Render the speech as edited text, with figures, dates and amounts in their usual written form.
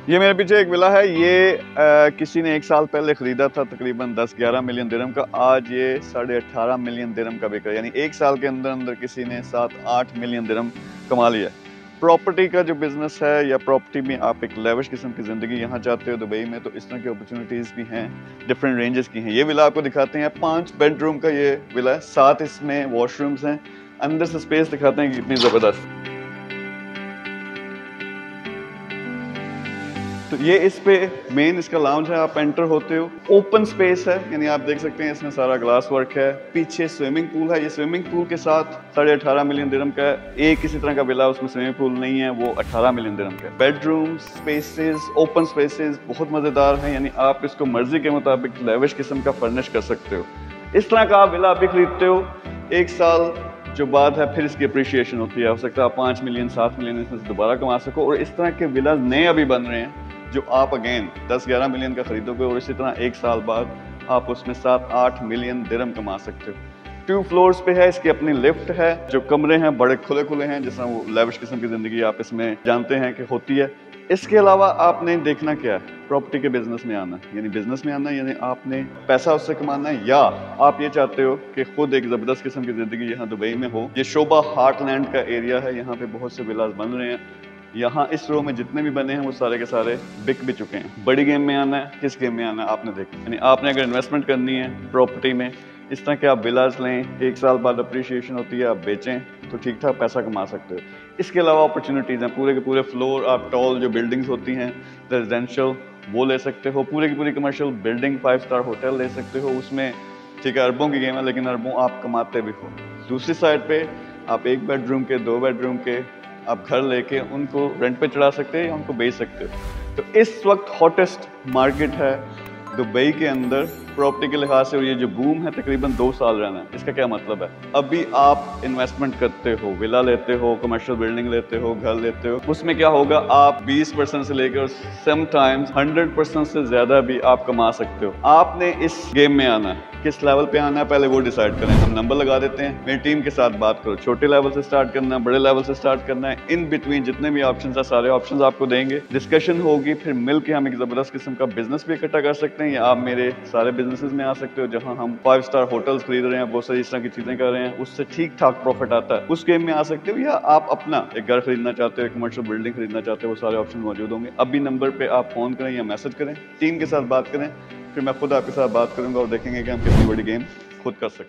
ये मेरे पीछे एक विला है। ये किसी ने 1 साल पहले खरीदा था तकरीबन 10-11 मिलियन दिरहम का। आज ये 18.5 मिलियन दिरहम का बिक रहा है। यानी 1 साल के अंदर अंदर किसी ने 7-8 मिलियन दिरहम कमा लिया है। प्रॉपर्टी का जो बिजनेस है या प्रॉपर्टी में आप एक लेविश किस्म की ज़िंदगी यहाँ चाहते हो दुबई में, तो इस तरह की अपॉर्चुनिटीज़ भी हैं, डिफरेंट रेंजेस की हैं। ये विला आपको दिखाते हैं, 5 बेडरूम का ये विला है, 7 इसमें वॉशरूम्स हैं। अंदर से स्पेस दिखाते हैं कि कितनी ज़बरदस्त। तो ये इस पे मेन इसका लाउंज है। आप एंटर होते हो, ओपन स्पेस है, यानी आप देख सकते हैं इसमें सारा ग्लास वर्क है। पीछे स्विमिंग पूल है। ये स्विमिंग पूल के साथ 18.5 मिलियन दिरहम का है। एक किसी तरह का विला उसमें स्विमिंग पूल नहीं है, वो 18 मिलियन दिरहम का है। बेडरूम स्पेसेस, ओपन स्पेसेस बहुत मजेदार हैं, यानी आप इसको मर्जी के मुताबिक लेविश किस्म का फर्निश कर सकते हो। इस तरह का आप विला अभी खरीदते हो, 1 साल जो बात है फिर इसकी अप्रिशिएशन होती है। हो सकता है आप 5 मिलियन 7 मिलियन इसमें से दोबारा कमा सको। और इस तरह के विलाज नए अभी बन रहे हैं जो आप अगेन 10-11 मिलियन का खरीदोगे और इसी तरह 1 साल बाद आप उसमें 7-8 मिलियन दिरहम कमा सकते हो। 2 फ्लोर्स पे है, इसकी अपनी लिफ्ट है। जो कमरे हैं बड़े खुले खुले हैं, जिस तरह वो लेविश किस्म की जिंदगी आप इसमें जानते हैं कि होती है। इसके अलावा आपने देखना क्या है, प्रॉपर्टी के बिजनेस में आना, यानी बिजनेस में आना, यानी आपने पैसा उससे कमाना है, या आप ये चाहते हो कि खुद एक जबरदस्त किस्म की जिंदगी यहाँ दुबई में हो। ये शोबा हार्टलैंड का एरिया है, यहाँ पे बहुत से विलास बन रहे हैं। यहाँ इस रो में जितने भी बने हैं वो सारे के सारे बिक भी चुके हैं। बड़ी गेम में आना है, किस गेम में आना है आपने देखा, यानी आपने अगर इन्वेस्टमेंट करनी है प्रॉपर्टी में, इस तरह के आप विलास लें, 1 साल बाद अप्रिशिएशन होती है, आप बेचें तो ठीक ठाक पैसा कमा सकते हो। इसके अलावा अपॉर्चुनिटीज़ हैं, पूरे के पूरे फ्लोर आप टॉल जो बिल्डिंग्स होती हैं रेजिडेंशियल वो ले सकते हो। पूरी की पूरी कमर्शियल बिल्डिंग 5 स्टार होटल ले सकते हो। उसमें ठीक है अरबों की गेम है, लेकिन अरबों आप कमाते भी हो। दूसरी साइड पे आप 1 बेडरूम के 2 बेडरूम के आप घर लेके उनको रेंट पे चढ़ा सकते हैं या उनको बेच सकते हो। तो इस वक्त हॉटेस्ट मार्केट है दुबई के अंदर प्रॉपर्टी के लिहाज से। और ये जो बूम है तकरीबन 2 साल रहना है। इसका क्या मतलब है, अभी आप इन्वेस्टमेंट करते हो, विला लेते हो, कमर्शियल बिल्डिंग लेते हो, घर लेते हो, उसमें क्या होगा, आप 20% से लेकर समटाइम्स 100% से ज्यादा भी आप कमा सकते हो। आपने इस गेम में आना है, किस लेवल पे आना है पहले वो डिसाइड करें। हम नंबर लगा देते हैं, मेरी टीम के साथ बात करो, छोटे लेवल से स्टार्ट करना है, बड़े लेवल से स्टार्ट करना है, इन बिटवीन जितने भी ऑप्शंस है सारे ऑप्शंस आपको देंगे, डिस्कशन होगी, फिर मिलकर हम एक जबरदस्त किस्म का बिजनेस भी इकट्ठा कर सकते हैं। या आप मेरे सारे बिजनेसेस में आ सकते हो जहां हम 5 स्टार होटल्स खरीद रहे हैं, बहुत सारी इस तरह की चीजें कर रहे हैं, उससे ठीक ठाक प्रॉफिट आता है, उस गेम में आ सकते हो। या आप अपना एक घर खरीदना चाहते हो, कमर्शियल बिल्डिंग खरीदना चाहते हो, वो सारे ऑप्शन मौजूद होंगे। अभी नंबर पे आप फोन करें या मैसेज करें, टीम के साथ बात करें, फिर मैं खुद आपके साथ बात करूंगा और देखेंगे कि हम कितनी बड़ी गेम खुद कर सकते हैं।